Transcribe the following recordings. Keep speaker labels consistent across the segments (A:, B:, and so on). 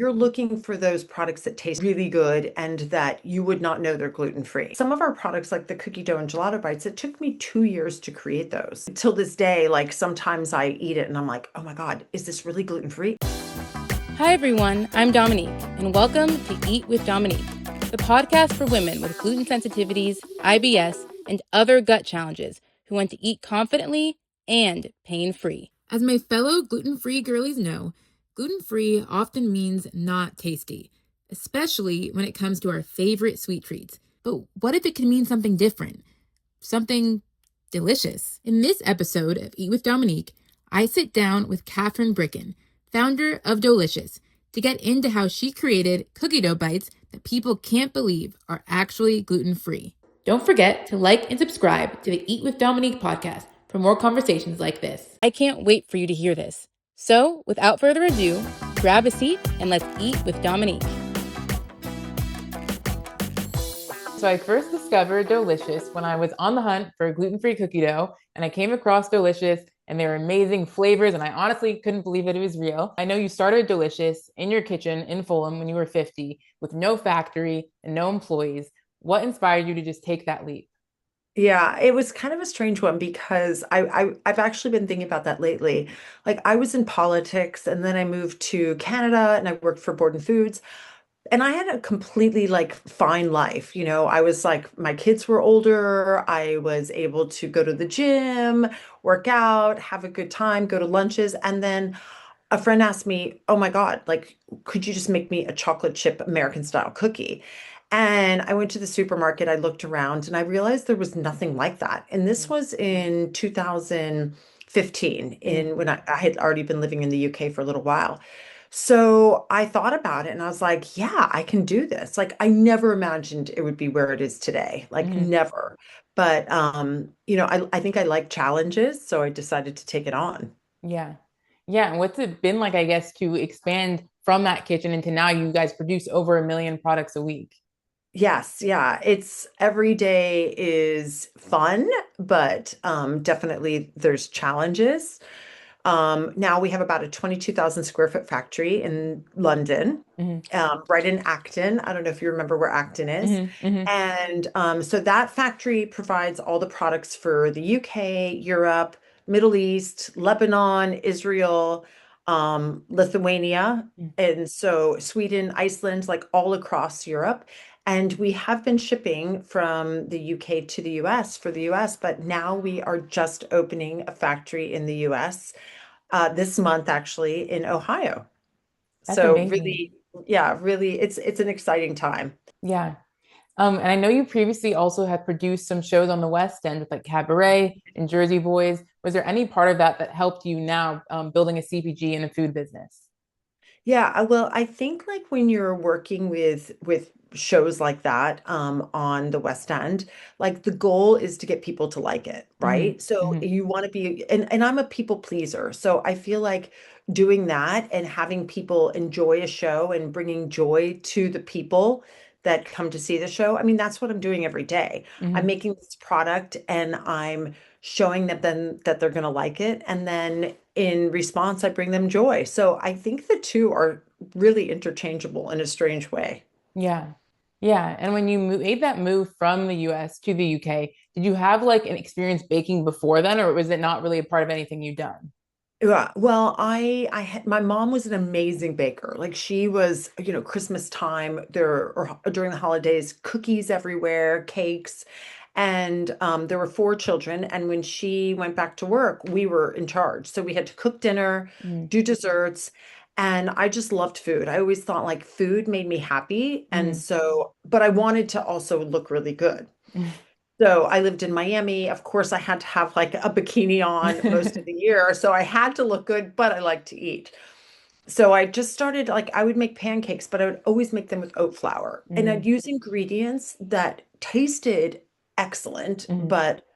A: You're looking for those products that taste really good and that you would not know they're gluten-free. Some of our products, like the cookie dough and gelato bites, it took me 2 years to create those. Till this day, like sometimes I eat it and I'm like, oh my God, is this really gluten-free?
B: Hi everyone, I'm Dominique, and welcome to Eat with Dominique, the podcast for women with gluten sensitivities, IBS, and other gut challenges who want to eat confidently and pain-free. As my fellow gluten-free girlies know, gluten-free often means not tasty, especially when it comes to our favorite sweet treats. But what if it can mean something different? Something delicious? In this episode of Eat with Dominique, I sit down with Kathryn Bricken, founder of Doughlicious, to get into how she created cookie dough bites that people can't believe are actually gluten-free. Don't forget to like and subscribe to the Eat with Dominique podcast for more conversations like this. I can't wait for you to hear this. So, without further ado, grab a seat and let's eat with Dominique. So I first discovered Doughlicious when I was on the hunt for gluten-free cookie dough, and I came across Doughlicious and they were amazing flavors, and I honestly couldn't believe that it was real. I know you started Doughlicious in your kitchen in Fulham when you were 50 with no factory and no employees. What inspired you to just take that leap?
A: Yeah, it was kind of a strange one because I've actually been thinking about that lately. Like I was in politics and then I moved to Canada and I worked for Borden Foods. And I had a completely like fine life. I was like, my kids were older. I was able to go to the gym, work out, have a good time, go to lunches. And then a friend asked me, oh my God, like, could you just make me a chocolate chip American style cookie? And I went to the supermarket, I looked around and I realized there was nothing like that. And this was in 2015,
B: Mm.
A: in when I had already been living in the UK for a little while. So I thought about it and I was like, yeah, I can do this. Like I never imagined it would be where it is today. Like
B: Mm-hmm.
A: never. But I think I like challenges, so I decided to take it on.
B: Yeah. Yeah. And what's it been like, I guess, to expand from that kitchen into now you guys produce over 1 million products a week?
A: Yes, yeah. It's every day is fun, but definitely there's challenges. Now we have about a 22,000 square foot factory in London,
B: Mm-hmm.
A: right in Acton. I don't know if you remember where Acton is.
B: Mm-hmm. Mm-hmm.
A: And so that factory provides all the products for the UK, Europe, Middle East, Lebanon, Israel, Lithuania, and so Sweden, Iceland, like all across Europe. And we have been shipping from the UK to the US for the US, but now we are just opening a factory in the US this month, actually, in Ohio.
B: That's
A: So
B: amazing.
A: really, yeah, really, it's an exciting time.
B: Yeah. And I know you previously also had produced some shows on the West End with like Cabaret and Jersey Boys. Was there any part of that that helped you now building a CPG in the food business?
A: Yeah, well, I think like when you're working with shows like that on the West End, like the goal is to get people to like it,
B: Hmm.
A: right? So
B: Hmm.
A: you want to be, and I'm a people pleaser, so I feel like doing that and having people enjoy a show and bringing joy to the people that come to see the show. I mean, that's what I'm doing every day. I'm
B: Hmm.
A: making this product and I'm showing them that they're going to like it, and then in response, I bring them joy. So I think the two are really interchangeable in a strange way.
B: Yeah. Yeah. And when you made that move from the US to the UK, did you have like an experience baking before then, or was it not really a part of anything you've done?
A: Yeah, well, I had my mom was an amazing baker. Like she was, Christmas time there or during the holidays, cookies everywhere, cakes, and there were four children. And when she went back to work, we were in charge. So we had to cook dinner,
B: Mm-hmm.
A: do desserts, and I just loved food. I always thought like food made me happy, and so, but I wanted to also look really good. So I lived in Miami. Of course, I had to have like a bikini on most of the year. So I had to look good, but I like to eat. So I just started like I would make pancakes, but I would always make them with oat flour. And
B: Hmm.
A: I'd use ingredients that tasted excellent,
B: Hmm.
A: but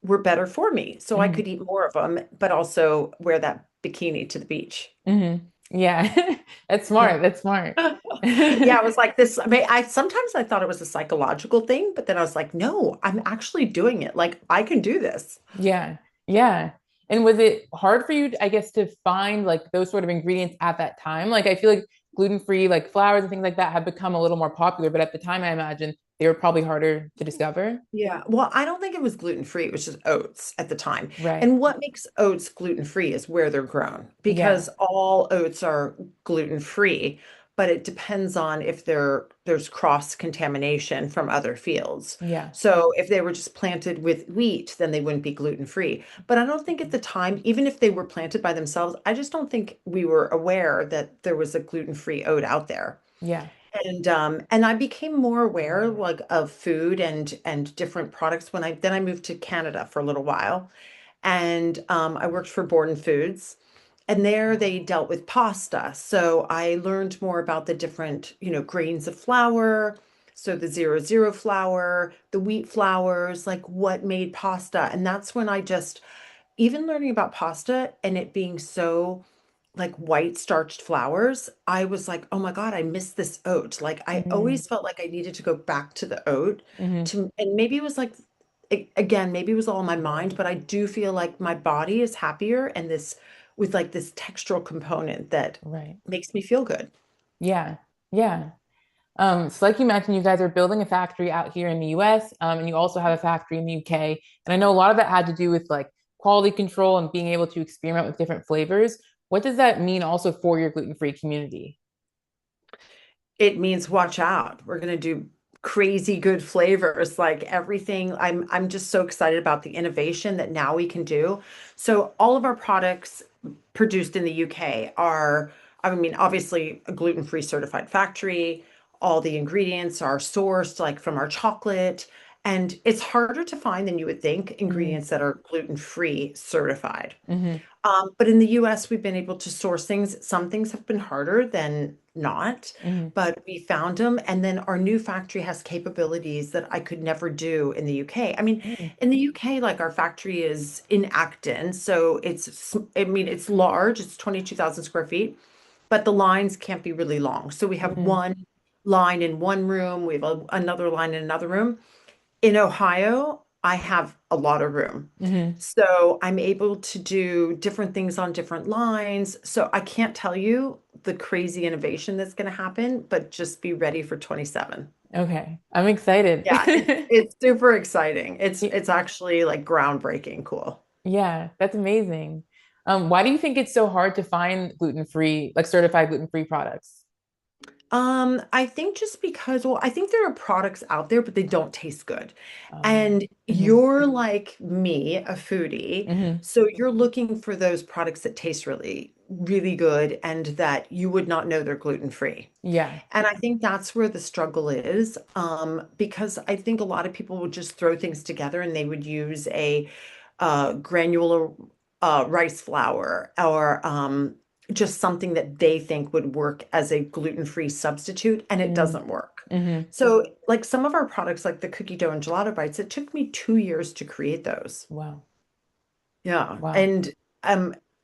A: were better for me. So I
B: Hmm.
A: could eat more of them, but also wear that bikini to the beach.
B: Hmm. Yeah. That's smart. That's smart.
A: Yeah, it was like this. I mean, I sometimes I thought it was a psychological thing, but then I was like, no, I'm actually doing it. Like I can do this.
B: Yeah. Yeah. And was it hard for you, I guess, to find like those sort of ingredients at that time? Like I feel like gluten-free like flours and things like that have become a little more popular, but at the time I imagine they were probably harder to discover.
A: Yeah. Well, I don't think it was gluten free. It was just oats at the time.
B: Right.
A: And what makes oats gluten free is where they're grown
B: Yeah.
A: because all oats are gluten free, but it depends on if there's cross contamination from other fields.
B: Yeah.
A: So if they were just planted with wheat, then they wouldn't be gluten free. But I don't think at the time, even if they were planted by themselves, I just don't think we were aware that there was a gluten free oat out there.
B: Yeah.
A: And I became more aware like of food and different products when I moved to Canada for a little while. And I worked for Borden Foods, and there they dealt with pasta. So I learned more about the different, grains of flour. So the 00 flour, the wheat flours, like what made pasta. And that's when I just, even learning about pasta and it being so like white starched flours, I was like, oh my God, I miss this oat. Like I
B: Mm-hmm.
A: always felt like I needed to go back to the oat
B: Mm-hmm.
A: to, and maybe it was like, again, maybe it was all in my mind, but I do feel like my body is happier and this with like this textural component that
B: Right.
A: makes me feel good.
B: Yeah. Yeah. So like you mentioned, you guys are building a factory out here in the US, and you also have a factory in the UK. And I know a lot of that had to do with like quality control and being able to experiment with different flavors. What does that mean also for your gluten-free community?
A: It means watch out. We're going to do crazy good flavors, like everything. I'm just so excited about the innovation that now we can do. So all of our products produced in the UK are, I mean, obviously a gluten-free certified factory. All the ingredients are sourced like from our chocolate. And it's harder to find than you would think
B: Mm-hmm.
A: ingredients that are gluten-free certified.
B: Mm-hmm.
A: But in the US, we've been able to source things. Some things have been harder than not,
B: Mm-hmm.
A: but we found them. And then our new factory has capabilities that I could never do in the UK. I mean, in the UK, like our factory is in Acton. So I mean, it's large, it's 22,000 square feet, but the lines can't be really long. So we have
B: Mm-hmm.
A: one line in one room, we have another line in another room. In Ohio, I have a lot of room.
B: Mm-hmm.
A: So I'm able to do different things on different lines. So I can't tell you the crazy innovation that's going to happen, but just be ready for 27.
B: Okay. I'm excited.
A: Yeah, it's super exciting. It's
B: Y-
A: it's actually like groundbreaking cool.
B: Yeah, that's amazing. Why do you think it's so hard to find gluten-free, like certified gluten-free products?
A: I think just because, well, I think there are products out there, but they don't taste good. And
B: Mhm.
A: you're like me, a foodie,
B: Hmm.
A: so you're looking for those products that taste really, really good and that you would not know they're gluten free.
B: Yeah.
A: And I think that's where the struggle is, because I think a lot of people would just throw things together and they would use a granular rice flour or just something that they think would work as a gluten-free substitute, and it
B: Mm-hmm.
A: doesn't work.
B: Hmm.
A: So, like some of our products, like the cookie dough and gelato bites, it took me 2 years to create those.
B: Wow.
A: Yeah.
B: Wow.
A: And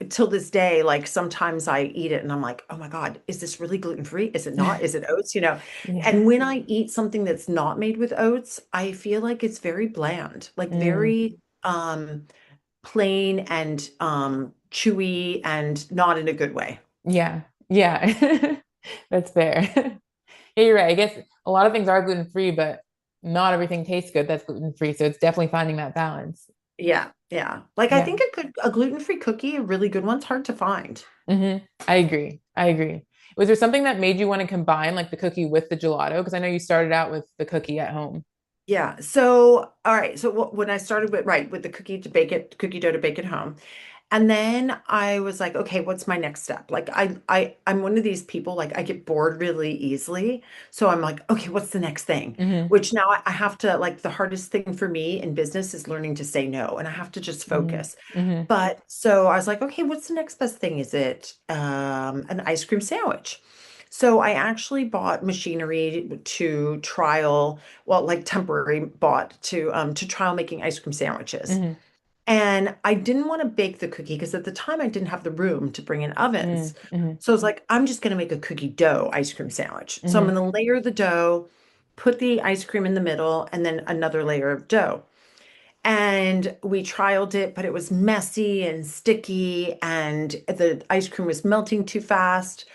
A: till this day, like sometimes I eat it and I'm like, oh my God, is this really gluten-free? Is it not? Is it oats?
B: Yeah.
A: And when I eat something that's not made with oats, I feel like it's very bland, like
B: Mm.
A: very plain and chewy and not in a good way.
B: Yeah. Yeah. That's fair. Yeah, you're right. I guess a lot of things are gluten-free, but not everything tastes good that's gluten-free. So it's definitely finding that balance.
A: Yeah, yeah. Like I
B: Yeah.
A: think a gluten-free cookie, a really good one's hard to find.
B: Hmm. I agree. I agree. Was there something that made you want to combine like the cookie with the gelato? Because I know you started out with the cookie at home.
A: Yeah. So, all right. So when I started with right with the cookie dough to bake at home, and then I was like, okay, what's my next step? Like I'm one of these people like I get bored really easily. So I'm like, okay, what's the next thing?
B: Hmm.
A: Which now I have to like the hardest thing for me in business is learning to say no, and I have to just
B: Hmm.
A: focus.
B: Hmm.
A: But so I was like, okay, what's the next best thing? Is it an ice cream sandwich? So I actually bought machinery to trial, well, like temporary bought to trial making ice cream sandwiches.
B: Hmm.
A: And I didn't want to bake the cookie because at the time I didn't have the room to bring in ovens.
B: Hmm.
A: So I was like, I'm just going to make a cookie dough ice cream sandwich. So I'm
B: Hmm.
A: going to layer the dough, put the ice cream in the middle, and then another layer of dough. And we trialed it, but it was messy and sticky, and the ice cream was melting too fast.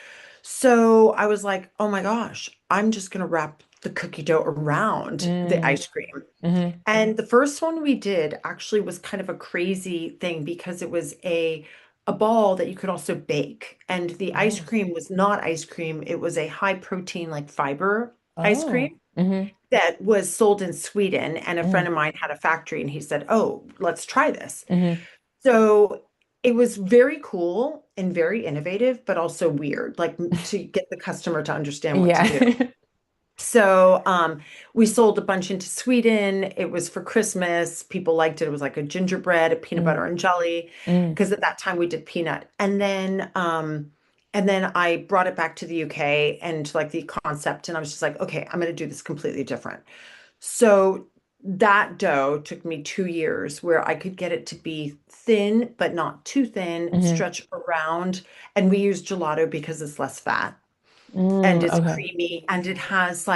A: So I was like, oh my gosh, I'm just going to wrap the cookie dough around the
B: Mm,
A: ice cream.
B: hmm.
A: And the first one we did actually was kind of a crazy thing because it was a ball that you could also bake. And the ice
B: Oh,
A: cream was not ice cream, it was a high protein like fiber ice
B: oh,
A: cream
B: hmm,
A: that was sold in Sweden. And a friend
B: hmm,
A: of mine had a factory and he said, "Oh, let's try this."
B: hmm.
A: So it was very cool and very innovative, but also weird, like to get the customer to understand what to do.
B: Yeah.
A: So we sold a bunch into Sweden. It was for Christmas. People liked it. It was like a gingerbread, a peanut butter
B: Mm,
A: and jelly,
B: mm,
A: because at that time we did peanut. And then I brought it back to the UK and like the concept, and I was just like, okay, I'm going to do this completely different. So that dough took me 2 years where I could get it to be thin, but not too thin,
B: hmm,
A: stretch around. And we use gelato because it's less fat and
B: mm,
A: it's
B: okay.
A: creamy and it has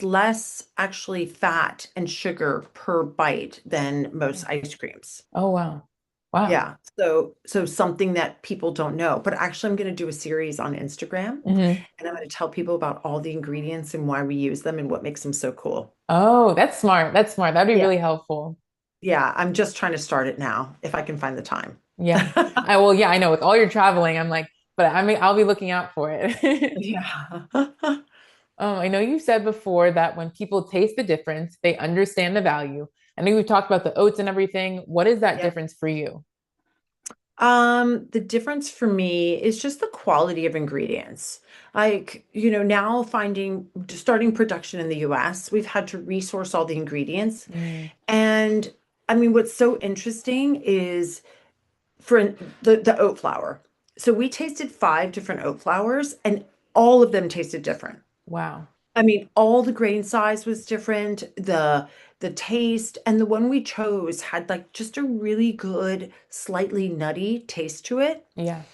A: less actually fat and sugar per bite than most ice creams.
B: Oh, wow. Wow.
A: Yeah. So something that people don't know. But actually I'm going to do a series on Instagram
B: Hmm.
A: and I'm going to tell people about all the ingredients and why we use them and what makes them so cool.
B: Oh, that's smart. That's smart. That'd be
A: Yeah.
B: really helpful.
A: Yeah, I'm just trying to start it now if I can find the time.
B: Yeah. Well, yeah, I know with all your traveling, I'm like, but I mean, I'll be looking out for it.
A: Yeah.
B: I know you said before that when people taste the difference, they understand the value. I know we've talked about the oats and everything. What is that
A: Yeah.
B: difference for you?
A: The difference for me is just the quality of ingredients. Like, now starting production in the US, we've had to resource all the ingredients.
B: Mm,
A: And I mean, what's so interesting is for the oat flour. So we tasted 5 different oat flours and all of them tasted different.
B: wow.
A: I mean, all the grain size was different, the taste, and the one we chose had like just a really good, slightly nutty taste to it.
B: Yeah.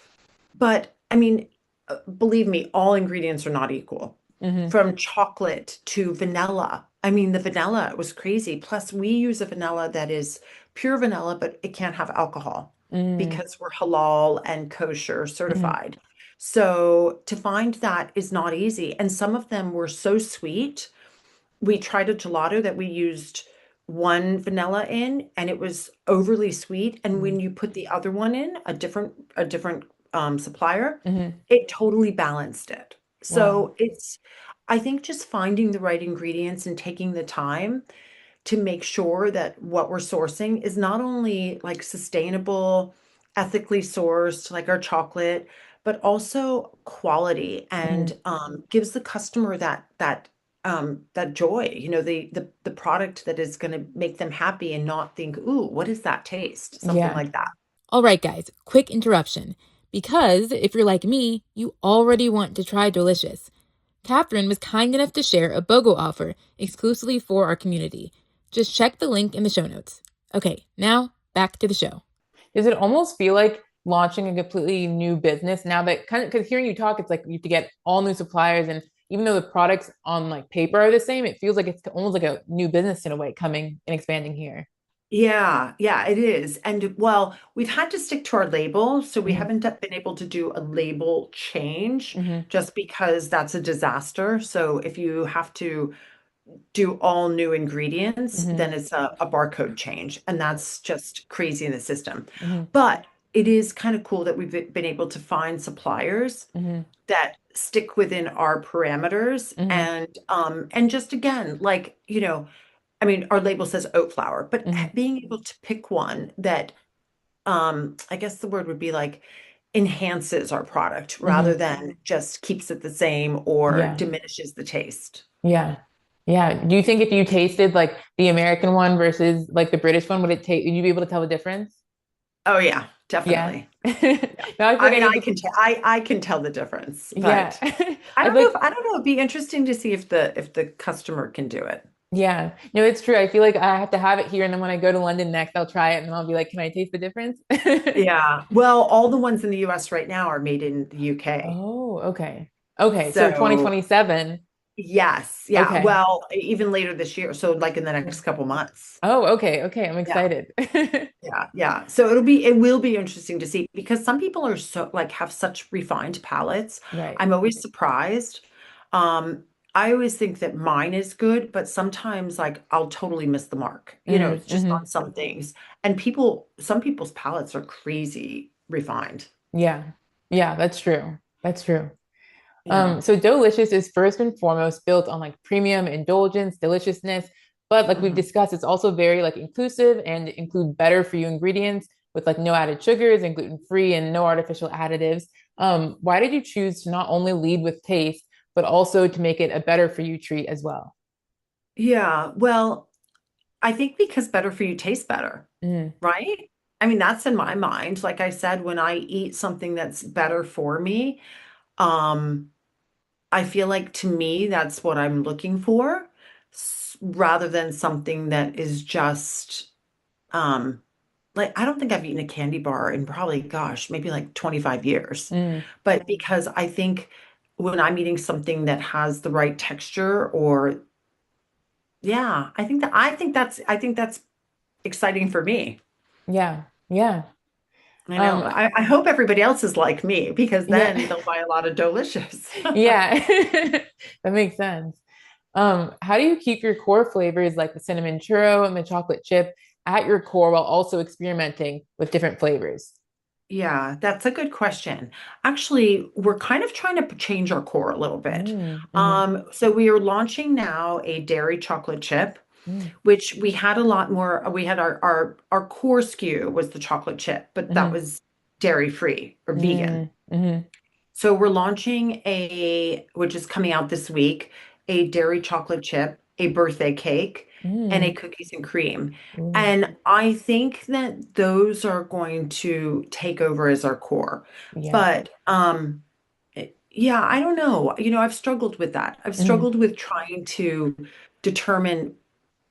A: But I mean, believe me, all ingredients are not equal.
B: Hmm.
A: From chocolate to vanilla. I mean, the vanilla was crazy. Plus, we use a vanilla that is pure vanilla, but it can't have alcohol
B: Mm,
A: because we're halal and kosher
B: hmm.
A: certified. So to find that is not easy. And some of them were so sweet. We tried a gelato that we used one vanilla in, and it was overly sweet. And when
B: Mm,
A: you put the other one in, a different supplier,
B: hmm.
A: it totally balanced it.
B: Wow.
A: So I think just finding the right ingredients and taking the time to make sure that what we're sourcing is not only like sustainable, ethically sourced, like our chocolate, but also quality and
B: Hmm.
A: gives the customer that joy, the product that is going to make them happy and not think, "Ooh, what is that taste?" Something
B: Yeah.
A: like that.
B: All right, guys, quick interruption. Because if you're like me, you already want to try Delicious. Kathryn was kind enough to share a BOGO offer exclusively for our community. Just check the link in the show notes. Okay, now back to the show. Does it almost feel like launching a completely new business now that kind of because hearing you talk, it's like you have to get all new suppliers, and even though the products on like paper are the same, it feels like it's almost like a new business in a way coming and expanding here.
A: Yeah, yeah, it is. And well, we've had to stick to our label, so we
B: Hmm.
A: haven't been able to do a label change
B: Hmm.
A: just because that's a disaster. So if you have to do all new ingredients,
B: Hmm.
A: then it's a barcode change, and that's just crazy in the system.
B: Hmm.
A: But it is kind of cool that we've been able to find suppliers
B: Hmm.
A: that stick within our parameters
B: Hmm.
A: and just again, like, I mean, our label says oat flour, but
B: Hmm.
A: being able to pick one that I guess the word would be like enhances our product rather
B: Hmm.
A: than just keeps it the same or
B: Yeah.
A: diminishes the taste.
B: Yeah. Yeah. Do you think if you tasted like the American one versus like the British one, would you be able to tell the difference?
A: Oh yeah,
B: Yeah.
A: definitely. Yeah.
B: No, I feel
A: I
B: like I
A: mean,
B: need to,
A: I can tell the difference,
B: yeah.
A: but I
B: I'd
A: don't know
B: like,
A: if I don't know. It'd be interesting to see if the customer can do it.
B: yeah. No, it's true. I feel like I have to have it here. And then when I go to London next, I'll try it and I'll be like, can I taste the difference?
A: Yeah. Well, all the ones in the US right now are made in the UK.
B: Oh, okay. Okay. So
A: So
B: 2027.
A: Yes. Yeah.
B: Okay.
A: Well, even later this year. So like in the next couple months.
B: Oh, okay. Okay. I'm
A: Yeah.
B: excited.
A: Yeah. Yeah. So it will be interesting to see because some people are so like have such refined palates.
B: Right.
A: I'm always surprised. Um, I always think that mine is good, but sometimes like I'll totally miss the mark, just
B: Mm-hmm.
A: on some things. And some people's palates are crazy refined.
B: Yeah. Yeah, that's true. That's true.
A: Yeah.
B: So Doughlicious is first and foremost built on like premium indulgence, deliciousness, but like we've
A: Mhm.
B: discussed, it's also very like inclusive and include better for you ingredients with like no added sugars and gluten-free and no artificial additives. Why did you choose to not only lead with taste, but also to make it a better for you treat as well?
A: Yeah. Well, I think because better for you tastes better,
B: Mm,
A: right? I mean, that's in my mind. Like I said, when I eat something that's better for me, um, I feel like to me, that's what I'm looking for, rather than something that is just, um, like, I don't think I've eaten a candy bar in probably, gosh, maybe like 25 years.
B: mm,
A: But because I think when I'm eating something that has the right texture or, yeah, I think that's exciting for me.
B: yeah, yeah.
A: I know.
B: Um,
A: I hope everybody else is like me because
B: yeah,
A: then they'll buy a lot of Delicious.
B: yeah. That makes sense. How do you keep your core flavors like the cinnamon churro and the chocolate chip at your core while also experimenting with different flavors?
A: Yeah, that's a good question. Actually, we're kind of trying to change our core a little bit.
B: Mm, hmm
A: So we are launching now a dairy chocolate chip,
B: mm,
A: which we had a lot more. We had our core SKU was the chocolate chip, but that
B: hmm
A: was dairy free or vegan.
B: mm, hmm
A: So we're launching which is coming out this week, a dairy chocolate chip, a birthday cake, and a
B: mm,
A: cookies and cream.
B: ooh,
A: And I think that those are going to take over as our core.
B: yeah.
A: But yeah, I don't know. I've struggled with that. I've
B: Mm,
A: struggled with trying to determine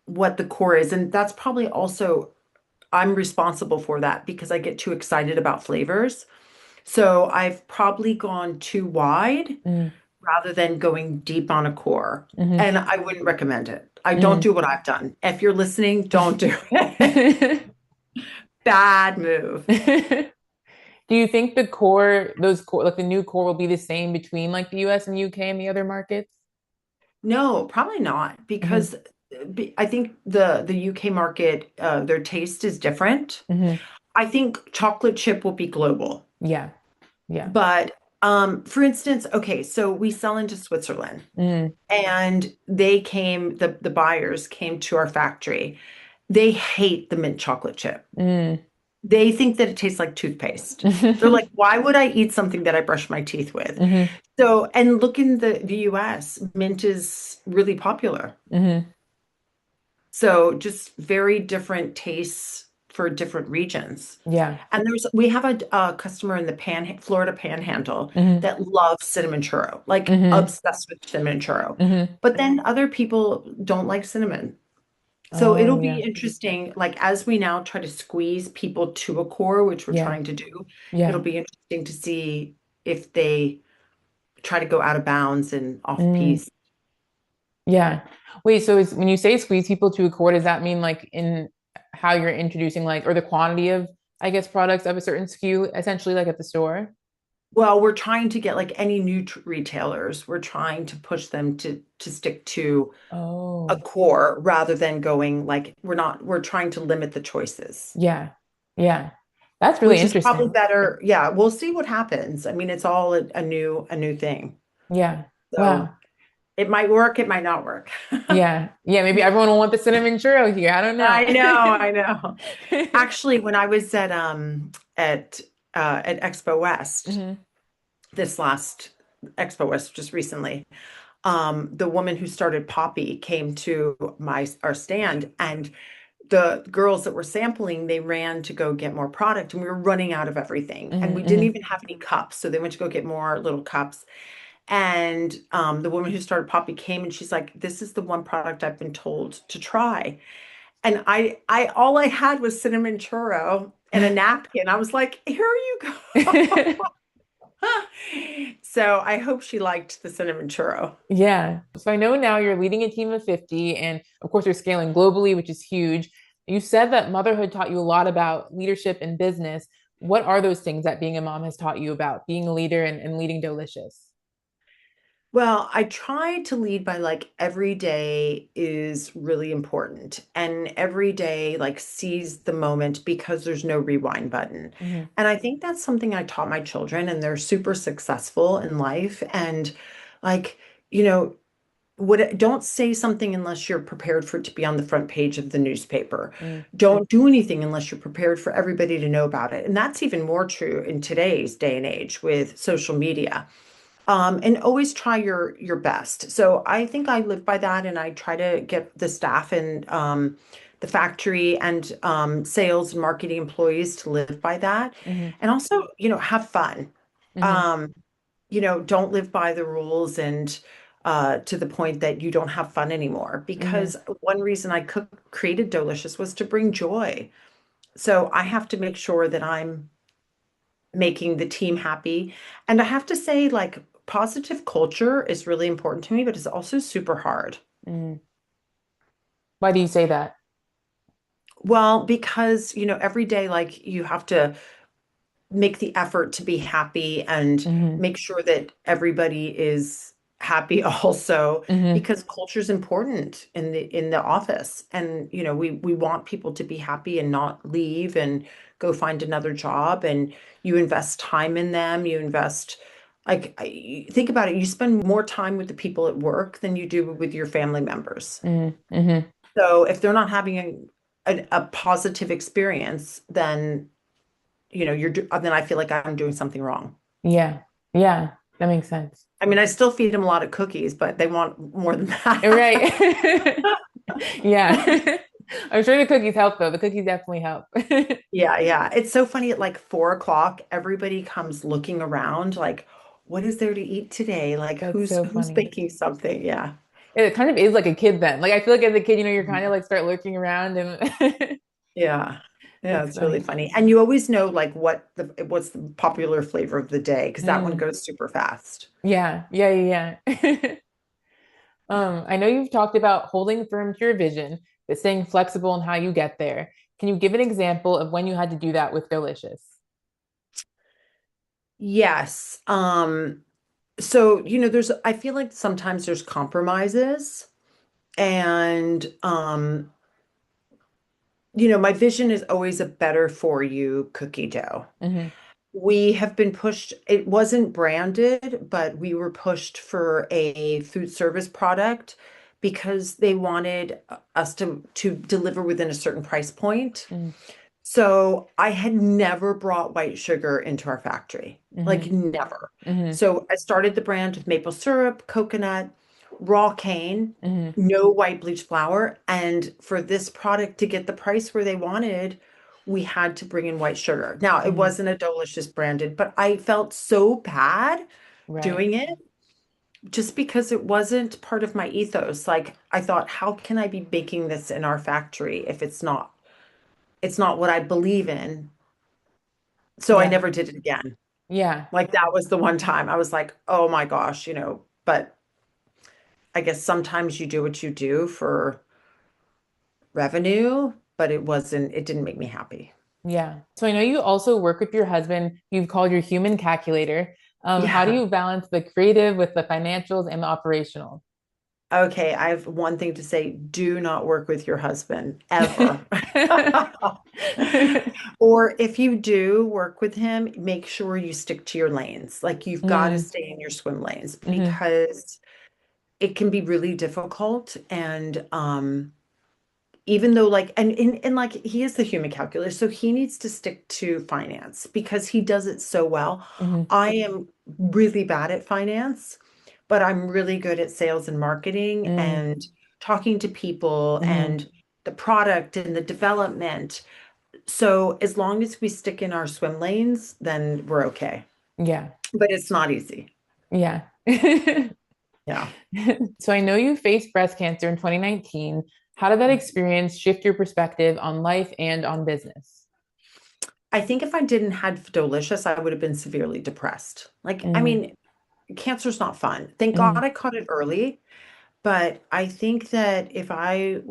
A: what the core is. And that's probably also I'm responsible for that because I get too excited about flavors. So I've probably gone too wide
B: mm,
A: rather than going deep on a core.
B: hmm
A: And I wouldn't recommend it. I don't
B: mm.
A: do what I've done. If you're listening, don't do it. Bad move.
B: Do you think the core, those core, like the new core will be the same between like the US and UK and the other markets?
A: No, probably not
B: Hmm
A: because I think the UK market, their taste is different.
B: hmm
A: I think chocolate chip will be global.
B: Yeah. Yeah.
A: But for instance, okay, so we sell into Switzerland
B: Mm,
A: and the buyers came to our factory. They hate the mint chocolate chip.
B: mm.
A: They think that it tastes like toothpaste. They're like, why would I eat something that I brush my teeth with?
B: hmm
A: So, and look in the US, mint is really popular.
B: hmm
A: So just very different tastes for different regions.
B: Yeah.
A: And we have a customer in the Florida Panhandle
B: hmm
A: that loves cinnamon churro, like
B: hmm
A: obsessed with cinnamon churro.
B: hmm
A: But then other people don't like cinnamon. So
B: Oh,
A: it'll be
B: yeah.
A: interesting, like as we now try to squeeze people to a core, which we're
B: Yeah.
A: trying to do, it'll
B: Yeah.
A: be interesting to see if they try to go out of bounds and off
B: Mm,
A: piece.
B: yeah. Wait, so when you say squeeze people to a core, does that mean like in how you're introducing like or the quantity of, I guess, products of a certain SKU, essentially like at the store?
A: Well, we're trying to get like any new retailers, we're trying to push them to stick to a
B: Oh,
A: core rather than going like we're trying to limit the choices,
B: yeah. Yeah. That's really
A: which is probably
B: interesting.
A: better. Yeah, we'll see what happens. I mean, it's all a new thing.
B: Yeah.
A: So
B: Wow.
A: it might work, it might not work.
B: Yeah. Yeah. Maybe everyone will want the cinnamon churro here. I don't know.
A: I know, I know. Actually, when I was at Expo West,
B: hmm
A: this last Expo West just recently, the woman who started Poppy came to our stand, and the girls that were sampling, they ran to go get more product, and we were running out of everything, and we didn't
B: hmm
A: even have any cups, so they went to go get more little cups. And the woman who started Poppy came, and she's like, "This is the one product I've been told to try." And all I had was cinnamon churro and a napkin. I was like, "Here you go." So I hope she liked the cinnamon churro.
B: Yeah. So I know now you're leading a team of 50, and of course, you're scaling globally, which is huge. You said that motherhood taught you a lot about leadership and business. What are those things that being a mom has taught you about being a leader and leading Delicious?
A: Well, I try to lead by like every day is really important and every day like seize the moment because there's no rewind button.
B: Hmm.
A: And I think that's something I taught my children and they're super successful in life. And like, you know, don't say something unless you're prepared for it to be on the front page of the newspaper.
B: Mm,
A: Don't do anything unless you're prepared for everybody to know about it. And that's even more true in today's day and age with social media. And always try your best. So I think I live by that, and I try to get the staff and the factory and sales and marketing employees to live by that,
B: hmm
A: and also, have fun.
B: hmm
A: Um, don't live by the rules and to the point that you don't have fun anymore.
B: hmm
A: Because one reason I created Delicious was to bring joy. So I have to make sure that I'm making the team happy. And I have to say, like, positive culture is really important to me, but it's also super hard.
B: hmm Why do you say that?
A: Well, because, every day, like, you have to make the effort to be happy and
B: Hmm
A: make sure that everybody is happy also
B: hmm
A: because culture is important in the office and we want people to be happy and not leave and go find another job and you invest time in them you invest like think about it you spend more time with the people at work than you do with your family members
B: hmm hmm
A: so if they're not having a positive experience then then I feel like I'm doing something wrong.
B: Yeah. Yeah. That makes sense.
A: I mean, I still feed them a lot of cookies, but they want more than that.
B: Right. Yeah. I'm sure the cookies help though. The cookies definitely help.
A: Yeah, yeah. It's so funny at like 4 o'clock, everybody comes looking around like, what is there to eat today? Like
B: That's
A: who's
B: so
A: who's
B: funny.
A: baking something? Yeah.
B: It kind of is like a kid then. Like I feel like as a kid, you're kind of
A: Mhm.
B: like start looking around and
A: Yeah. Yeah,
B: that's
A: it's really
B: funny.
A: funny. And you always know like what's the popular flavor of the day because that one
B: Mm,
A: goes super fast.
B: yeah, yeah, yeah, yeah. I know you've talked about holding firm to your vision, but staying flexible in how you get there. Can you give an example of when you had to do that with Delicious?
A: Yes. So, I feel like sometimes there's compromises and my vision is always a better for you cookie dough.
B: Hmm
A: We have been pushed, it wasn't branded, but we were pushed for a food service product because they wanted us to deliver within a certain price point.
B: hmm
A: So I had never brought white sugar into our factory, like
B: hmm
A: never.
B: hmm
A: So I started the brand with maple syrup, coconut, raw cane,
B: hmm
A: no white bleached flour. And for this product to get the price where they wanted, we had to bring in white sugar. Now, it
B: hmm
A: wasn't a Delicious branded, but I felt so bad
B: Right.
A: doing it just because it wasn't part of my ethos. Like I thought, how can I be baking this in our factory if it's not what I believe in. So I
B: Yeah.
A: never did it again.
B: Yeah.
A: Like that was the one time I was like, oh my gosh, but I guess sometimes you do what you do for revenue, but it didn't make me happy.
B: Yeah. So I know you also work with your husband. You've called your human calculator. How do
A: Yeah.
B: you balance the creative with the financials and the operational?
A: Okay, I have one thing to say. Do not work with your husband ever. Or if you do work with him, make sure you stick to your lanes. Like you've got to
B: Mm,
A: stay in your swim lanes
B: hmm
A: because it can be really difficult and even though like and like he is the human calculator so he needs to stick to finance because he does it so well.
B: hmm
A: I am really bad at finance but I'm really good at sales and marketing
B: mm,
A: and talking to people
B: hmm
A: and the product and the development so as long as we stick in our swim lanes then we're okay
B: Yeah.
A: but it's not easy.
B: Yeah.
A: Yeah.
B: So I know you faced breast cancer in 2019. How did that experience shift your perspective on life and on business?
A: I think if I didn't have Doughlicious, I would have been severely depressed. Like, I
B: Mm,
A: mean, cancer's not fun. Thank God
B: hmm
A: I caught it early, but I think that if I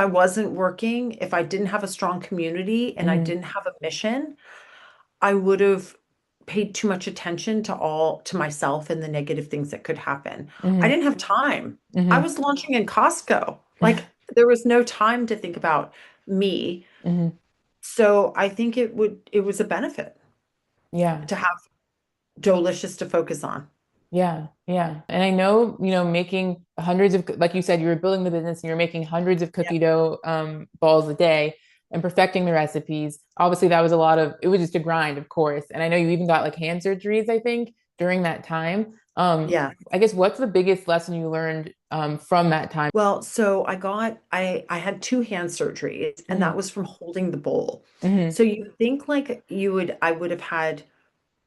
A: wasn't working, if I didn't have a strong community and I
B: hmm
A: didn't have a mission, I would have paid too much attention to myself and the negative things that could happen. I
B: hmm
A: didn't have time. I
B: hmm
A: was launching in Costco. Like there was no time to think about me.
B: hmm
A: So I think it was a benefit
B: Yeah.
A: to have Dolicious to focus on.
B: Yeah, yeah. And I know, making hundreds of, like you said, you were building the business and you're making hundreds of
A: Yeah.
B: cookie dough balls a day and perfecting the recipes. Obviously, that was a lot of, it was just a grind, of course. And I know you even got like hand surgeries, I think, during that time.
A: Yeah.
B: I guess what's the biggest lesson you learned from that time?
A: Well, so I had two hand surgeries and that
B: Hmm
A: was from holding the bowl.
B: hmm
A: So you think like I would have had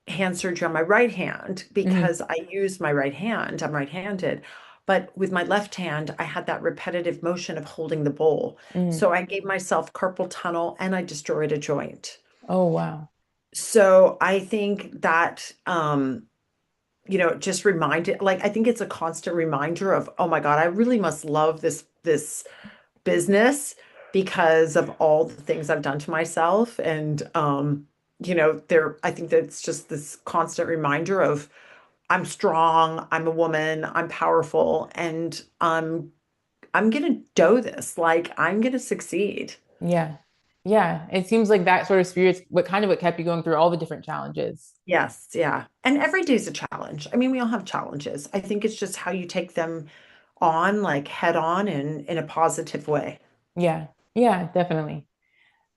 A: hand surgery on my right hand
B: hmm
A: because I use my right hand. I'm right-handed. But with my left hand, I had that repetitive motion of holding the bowl.
B: hmm
A: So I gave myself carpal tunnel and I destroyed a joint.
B: Oh, wow.
A: So I think that just reminded like I think it's a constant reminder of, oh my God, I really must love this business because of all the things I've done to myself. And I think that's just this constant reminder of I'm strong, I'm a woman, I'm powerful, and I'm gonna do this. Like I'm gonna succeed.
B: Yeah. Yeah. It seems like that sort of spirit's what kept you going through all the different challenges.
A: Yes, yeah. And every day's a challenge. I mean, we all have challenges. I think it's just how you take them on, like head on and in a positive way.
B: Yeah. Yeah, definitely.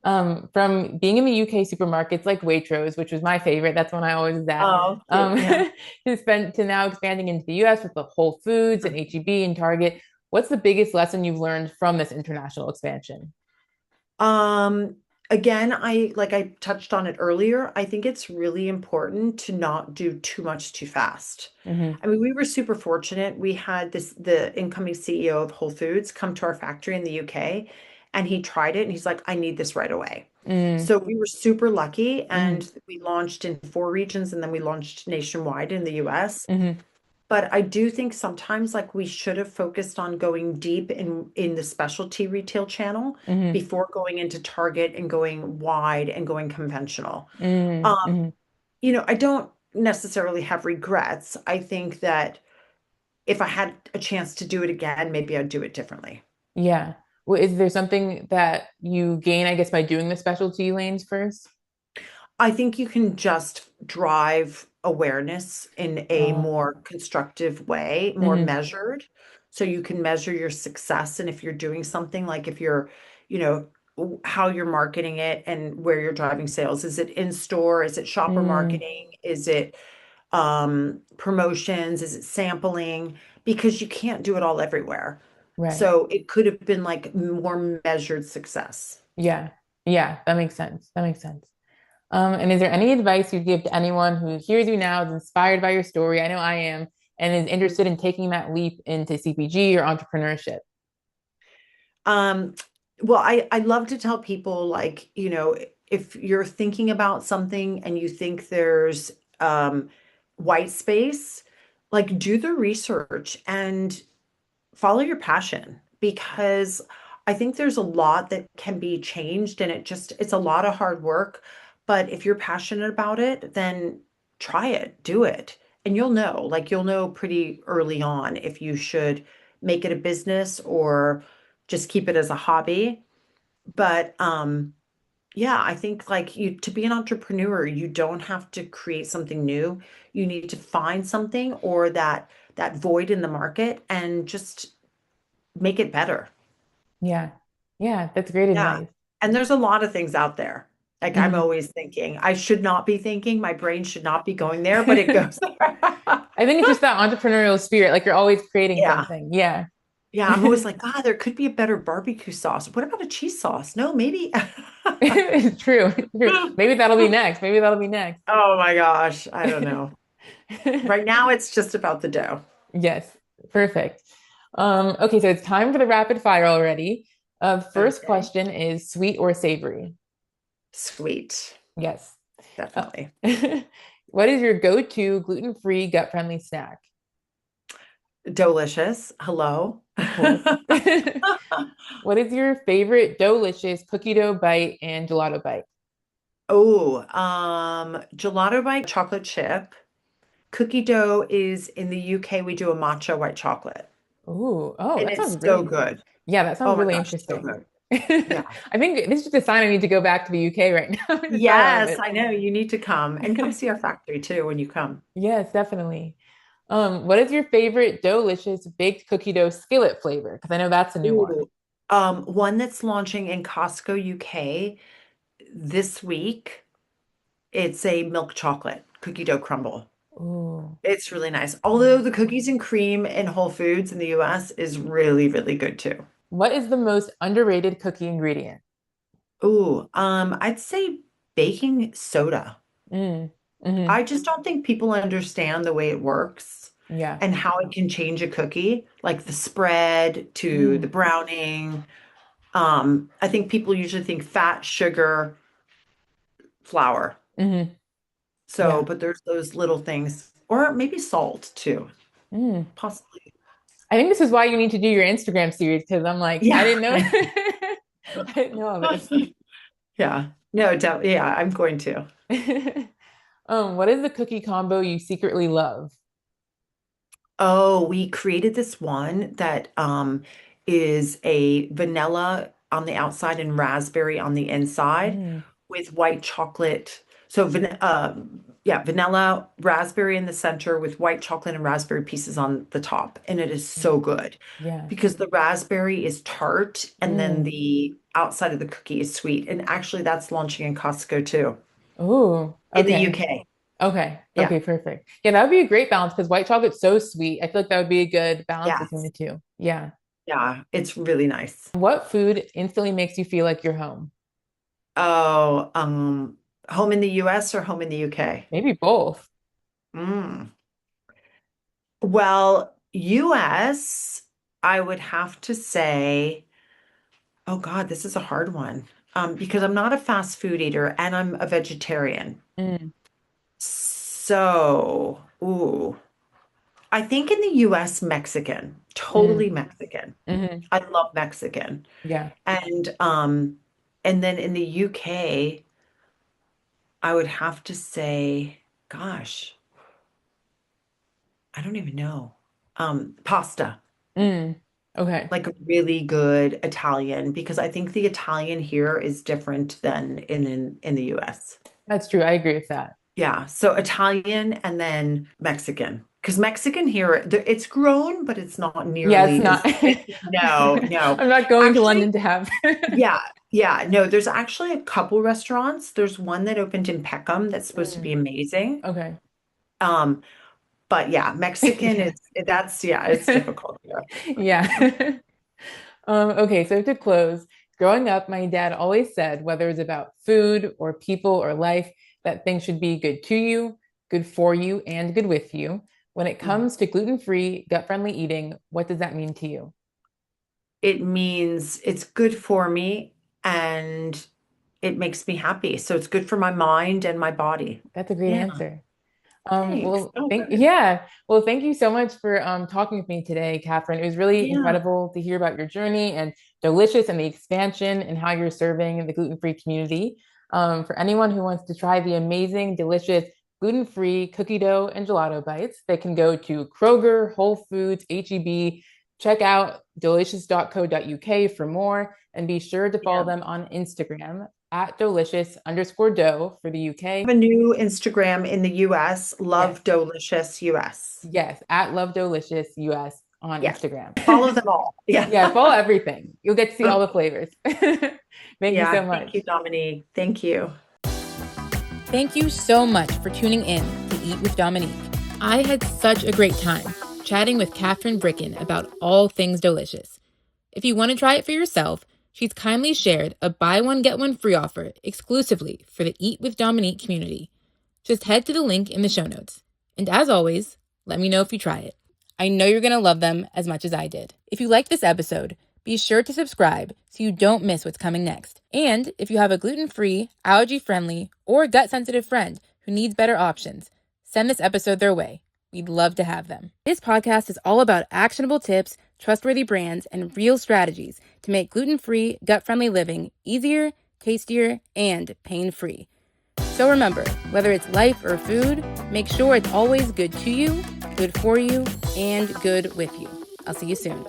B: From being in the UK supermarkets like Waitrose, which was my favorite, that's when I always was at,
A: Oh,
B: um,
A: yeah.
B: to now expanding into the US with the Whole Foods and HEB and Target. What's the biggest lesson you've learned from this international expansion?
A: Um, Again, I touched on it earlier. I think it's really important to not do too much too fast.
B: Hmm
A: I mean, we were super fortunate. We had the incoming CEO of Whole Foods come to our factory in the UK and he tried it and he's like, I need this right away.
B: hmm
A: So we were super lucky
B: hmm
A: and we launched in four regions and then we launched nationwide in the US.
B: hmm
A: But I do think sometimes like we should have focused on going deep in the specialty retail channel
B: hmm
A: before going into Target and going wide and going conventional.
B: hmm
A: Um,
B: hmm
A: I don't necessarily have regrets. I think that if I had a chance to do it again, maybe I'd do it differently.
B: Yeah. Well, is there something that you gain, I guess, by doing the specialty lanes first?
A: I think you can just drive awareness in a more constructive way, more
B: Hmm
A: measured. So you can measure your success. And if you're doing something like if you're, you know, how you're marketing it and where you're driving sales. Is it in store? Is it shopper
B: hmm
A: marketing? Is it promotions? Is it sampling? Because you can't do it all everywhere.
B: Right.
A: So it could have been like more measured success.
B: Yeah. Yeah. That makes sense. That makes sense. And is there any advice you'd give to anyone who hears you now, is inspired by your story? I know I am, and is interested in taking that leap into CPG or entrepreneurship?
A: Um, well, I love to tell people like, if you're thinking about something and you think there's white space, like do the research and follow your passion because I think there's a lot that can be changed and it's a lot of hard work. But if you're passionate about it, then try it, do it. And you'll know pretty early on if you should make it a business or just keep it as a hobby. But yeah, I think like you to be an entrepreneur, you don't have to create something new. You need to find something or that void in the market and just make it better.
B: Yeah. Yeah. That's great
A: Yeah.
B: advice.
A: And there's a lot of things out there. Like I'm
B: Mhm.
A: always thinking, I should not be thinking, my brain should not be going there, but it goes there.
B: I think it's just that entrepreneurial spirit. Like you're always creating
A: Yeah.
B: something. Yeah.
A: Yeah. I'm always like, there could be a better barbecue sauce. What about a cheese sauce? No, maybe.
B: It's true. It's true. Maybe that'll be next. Maybe that'll be next.
A: Oh my gosh. I don't know. Right now, it's just about the dough.
B: Yes. Perfect. Okay, so it's time for the rapid fire already. First
A: Okay.
B: question is sweet or savory?
A: Sweet.
B: Yes. Uh,
A: Definitely.
B: what is your go-to gluten-free, gut-friendly snack?
A: Delicious. Hello.
B: Of course. What is your favorite Doughlicious cookie dough bite and gelato bite?
A: Oh, gelato by chocolate chip. Cookie dough is in the UK, we do a matcha white chocolate.
B: Ooh, oh,
A: And
B: that sounds
A: it's so
B: great.
A: good.
B: Yeah, that sounds
A: Oh my
B: really
A: gosh, so
B: interesting.
A: good. Yeah.
B: I think this is just a sign I need to go back to the UK right now and try one of
A: Yes,
B: it.
A: I know. You need to come and come see our factory too when you come.
B: Yes, definitely. What is your favorite Doughlicious baked cookie dough skillet flavor? Because I know that's a new one.
A: Ooh. One that's launching in Costco UK this week. It's a milk chocolate cookie dough crumble.
B: Ooh.
A: It's really nice. Although the cookies and cream in Whole Foods in the US is really, really good too.
B: What is the most underrated cookie ingredient?
A: Ooh, I'd say baking soda.
B: Mm. Hmm.
A: I just don't think people understand the way it works
B: Yeah.
A: and how it can change a cookie, like the spread to the
B: Mm.
A: browning. I think people usually think fat, sugar, flour.
B: Hmm.
A: So,
B: Yeah.
A: but there's those little things, or maybe salt too,
B: Mm.
A: possibly.
B: I think this is why you need to do your Instagram series because I'm like, I
A: Yeah,
B: didn't know
A: I
B: I didn't know all this.
A: know. Yeah, no, doubt. Yeah, I'm going to.
B: What is the cookie combo you secretly love?
A: Oh, we created this one that is a vanilla on the outside and raspberry on the inside
B: Mm.
A: with white chocolate. So, yeah, vanilla, raspberry in the center with white chocolate and raspberry pieces on the top. And it is so good
B: Yeah.
A: because the raspberry is tart and then
B: Mm.
A: the outside of the cookie is sweet. And actually, that's launching in Costco too,
B: Oh,
A: in the
B: okay.
A: UK.
B: Okay.
A: Yeah.
B: Okay, perfect. Yeah, that would be a great balance because white chocolate's so sweet. I feel like that would be a good balance between the
A: Yes.
B: two. Yeah.
A: Yeah. It's really nice.
B: What food instantly makes you feel like you're home?
A: Oh, home in the US or home in the UK?
B: Maybe both.
A: Mm. Well, US, I would have to say, oh God, this is a hard one. Because I'm not a fast food eater and I'm a vegetarian.
B: Mm.
A: So, ooh, I think in the US, Mexican,
B: Mm.
A: totally Mexican.
B: Hmm.
A: I love Mexican.
B: Yeah.
A: And then in the UK, I would have to say, gosh. I don't even know. Pasta,
B: Mm. Okay.
A: like a really good Italian, because I think the Italian here is different than in the US.
B: That's true. I agree with that.
A: Yeah, so Italian and then Mexican. Because Mexican here, it's grown, but it's not
B: Yeah, it's
A: nearly
B: not.
A: as no, no.
B: I'm not going to
A: Actually,
B: London to have.
A: yeah, yeah, no, there's actually a couple restaurants. There's one that opened in Peckham that's supposed to be
B: Mm.
A: amazing.
B: Okay.
A: Um, but yeah, Mexican
B: Yeah.
A: is that's yeah, it's difficult.
B: Yeah. Okay, so to close, growing up, my dad always said, whether it's about food or people or life, that things should be good to you, good for you, and good with you. When it
A: Mhm.
B: comes to gluten-free, gut-friendly eating, what does that mean to you?
A: It means it's good for me and it makes me happy. So it's good for my mind and my body.
B: That's a great
A: Yeah,
B: answer.
A: thanks. Oh, good.
B: Thank you so much for talking with me today, Kathryn. It was really
A: Yeah.
B: incredible to hear about your journey and Doughlicious and the expansion and how you're serving the gluten-free community. For anyone who wants to try the amazing, delicious gluten-free cookie dough and gelato bites, they can go to Kroger, Whole Foods, HEB, check out delicious.co.uk for more, and be sure to follow
A: Yeah.
B: them on Instagram at delicious_dough for the
A: I
B: UK.
A: have a new Instagram in the US,
B: Yes.
A: Love Delicious US.
B: Yes, at Love Doughlicious US on
A: Yes.
B: Instagram.
A: Follow them all. Yeah.
B: Yeah, follow everything. You'll get to see all the flavors. Thank you so
A: Yeah. Thank
B: much.
A: you, Dominique. Thank you.
B: Thank you so much for tuning in to Eat with Dominique. I had such a great time chatting with Kathryn Bricken about all things delicious. If you want to try it for yourself, she's kindly shared a buy one get one free offer exclusively for the Eat with Dominique community. Just head to the link in the show notes. And as always, let me know if you try it. I know you're going to love them as much as I did. If you liked this episode, Be sure to subscribe so you don't miss what's coming next. And if you have a gluten-free, allergy-friendly, or gut-sensitive friend who needs better options, send this episode their way. We'd love to have them. This podcast is all about actionable tips, trustworthy brands, and real strategies to make gluten-free, gut-friendly living easier, tastier, and pain-free. So remember, whether it's life or food, make sure it's always good to you, good for you, and good with you. I'll see you soon.